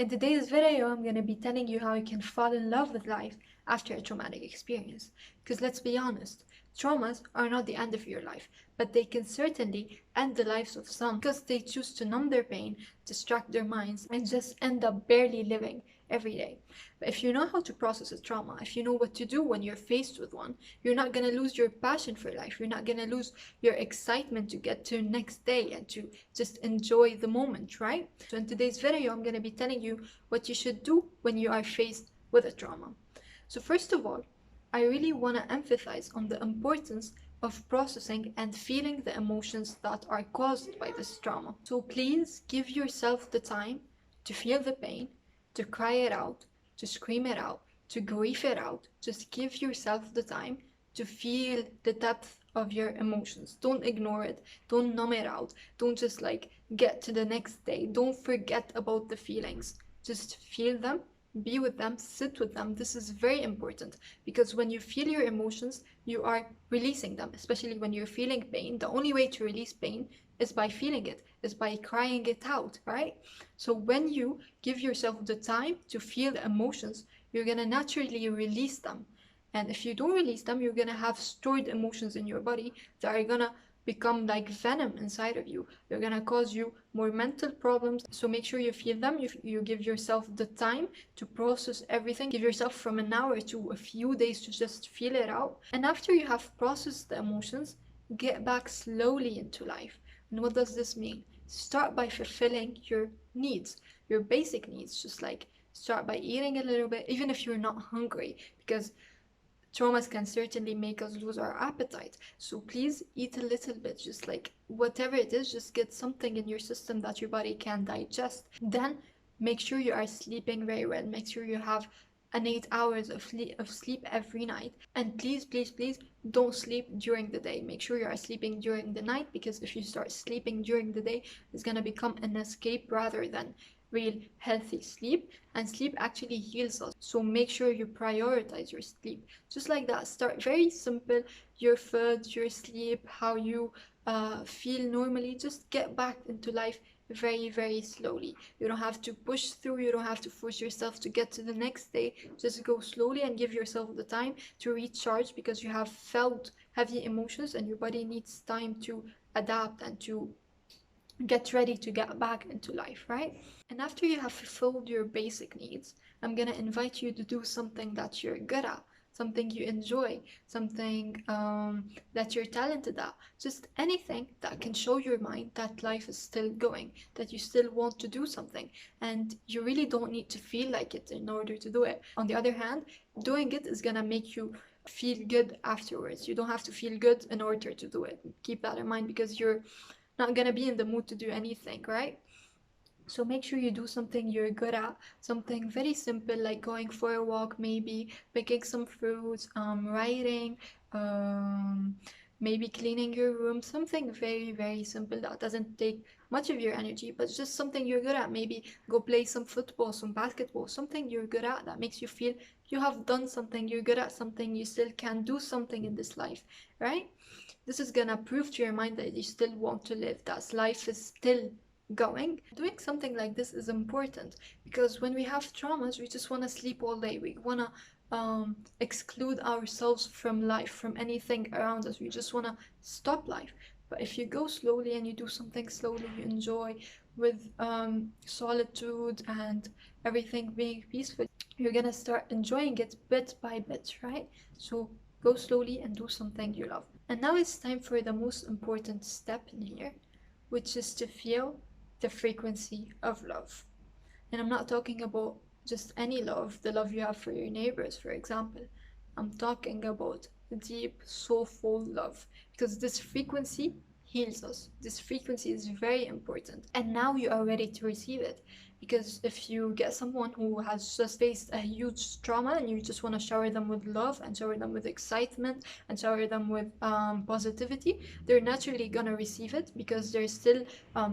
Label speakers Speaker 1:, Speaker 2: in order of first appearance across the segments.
Speaker 1: In today's video, I'm going to be telling you how you can fall in love with life after a traumatic experience. Because let's be honest, traumas are not the end of your life, but they can certainly end the lives of some because they choose to numb their pain, distract their minds, and just end up barely living every day. But if you know how to process a trauma, if you know what to do when you're faced with one, you're not going to lose your passion for life. You're not going to lose your excitement to get to next day and to just enjoy the moment, right? So in today's video, I'm going to be telling you what you should do when you are faced with a trauma. So first of all, I really want to emphasize on the importance of processing and feeling the emotions that are caused by this trauma. So please give yourself the time to feel the pain, to cry it out, to scream it out, to grieve it out. Just give yourself the time to feel the depth of your emotions. Don't ignore it. Don't numb it out. Don't just get to the next day. Don't forget about the feelings. Just feel them, be with them, sit with them. This is very important because when you feel your emotions, you are releasing them, especially when you're feeling pain. The only way to release pain is by feeling it, is by crying it out, right? So when you give yourself the time to feel the emotions, you're gonna naturally release them. And if you don't release them, you're gonna have stored emotions in your body that are gonna become like venom inside of you. They're gonna cause you more mental problems. So make sure you feel them. You give yourself the time to process everything. Give yourself from an hour to a few days to just feel it out. And after you have processed the emotions, get back slowly into life. And what does this mean? Start by fulfilling your needs, your basic needs. Just start by eating a little bit, even if you're not hungry, because traumas can certainly make us lose our appetite. So please eat a little bit, just whatever it is, just get something in your system that your body can digest. Then make sure you are sleeping very well. Make sure you have an 8 hours of sleep every night. And please, please, please don't sleep during the day. Make sure you are sleeping during the night, because if you start sleeping during the day, it's going to become an escape rather than real healthy sleep. And sleep actually heals us, so make sure you prioritize your sleep. Just like that, start very simple. Your food, your sleep, how you feel normally. Just get back into life very, very slowly. You don't have to push through. You don't have to force yourself to get to the next day. Just go slowly and give yourself the time to recharge, because you have felt heavy emotions and your body needs time to adapt and to get ready to get back into life, right? And after you have fulfilled your basic needs, I'm gonna invite you to do something that you're good at, something you enjoy, something that you're talented at. Just anything that can show your mind that life is still going, that you still want to do something, and you really don't need to feel like it in order to do it. On the other hand, doing it is gonna make you feel good afterwards. You don't have to feel good in order to do it. Keep that in mind, because you're not gonna be in the mood to do anything, right? So make sure you do something you're good at, something very simple like going for a walk, maybe picking some fruits, writing, maybe cleaning your room, something very, very simple that doesn't take much of your energy, but just something you're good at. Maybe go play some football, some basketball, something you're good at that makes you feel you have done something, you're good at something, you still can do something in this life, right? This is gonna prove to your mind that you still want to live, that life is still going. Doing something like this is important, because when we have traumas, we just want to sleep all day. We want to exclude ourselves from life, from anything around us. We just want to stop life. But if you go slowly and you do something slowly, you enjoy with solitude and everything being peaceful, you're gonna start enjoying it bit by bit, right? So go slowly and do something you love. And now it's time for the most important step in here, which is to feel the frequency of love. And I'm not talking about just any love, the love you have for your neighbors, for example. I'm talking about deep, soulful love, because this frequency heals us. This frequency is very important. And now you are ready to receive it. Because if you get someone who has just faced a huge trauma and you just want to shower them with love and shower them with excitement and shower them with positivity, they're naturally gonna receive it, because they're still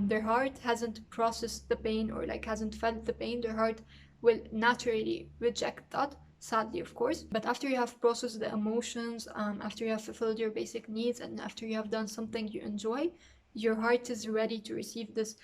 Speaker 1: their heart hasn't processed the pain, or hasn't felt the pain. Their heart will naturally reject that, sadly, of course. But after you have processed the emotions, after you have fulfilled your basic needs, and after you have done something you enjoy, your heart is ready to receive this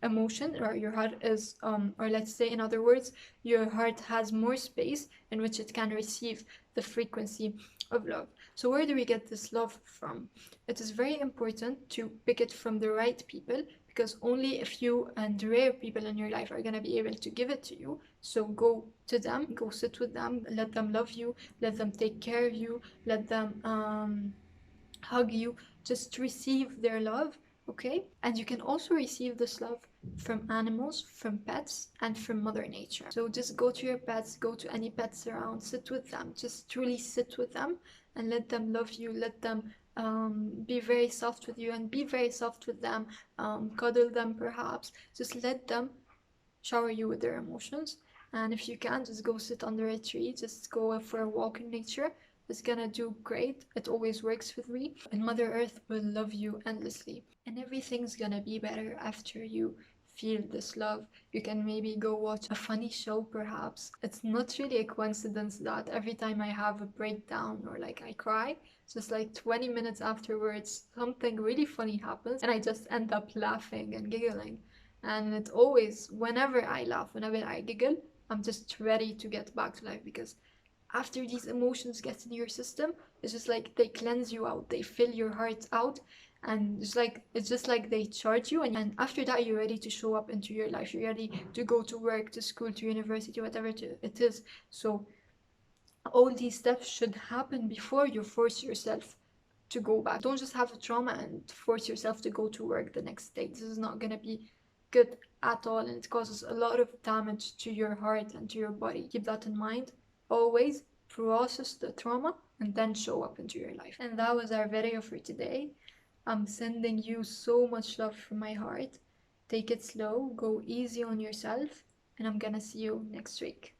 Speaker 1: emotion, or your heart is or let's say in other words, your heart has more space in which it can receive the frequency of love. So where do we get this love from? It is very important to pick it from the right people, because only a few and rare people in your life are going to be able to give it to you. So go to them, go sit with them, let them love you, let them take care of you, let them hug you, just receive their love, okay? And you can also receive this love from animals, from pets, and from Mother Nature. So just go to your pets, go to any pets around, sit with them, just truly sit with them and let them love you, let them be very soft with you and be very soft with them, cuddle them perhaps, just let them shower you with their emotions. And if you can, just go sit under a tree, just go for a walk in nature. It's gonna do great. It always works with me. And Mother Earth will love you endlessly. And everything's gonna be better after you feel this love. You can maybe go watch a funny show perhaps. It's not really a coincidence that every time I have a breakdown or like I cry, just like 20 minutes afterwards, something really funny happens and I just end up laughing and giggling. And it always, whenever I laugh, whenever I giggle, I'm just ready to get back to life, because after these emotions get in your system, it's just like they cleanse you out, they fill your heart out, and it's just like they charge you, and after that you're ready to show up into your life, you're ready to go to work, to school, to university, whatever it is. So all these steps should happen before you force yourself to go back. Don't just have a trauma and force yourself to go to work the next day. This is not gonna be good at all, and it causes a lot of damage to your heart and to your body. Keep that in mind. Always process the trauma and then show up into your life. And that was our video for today. I'm sending you so much love from my heart. Take it slow, go easy on yourself, and I'm gonna see you next week.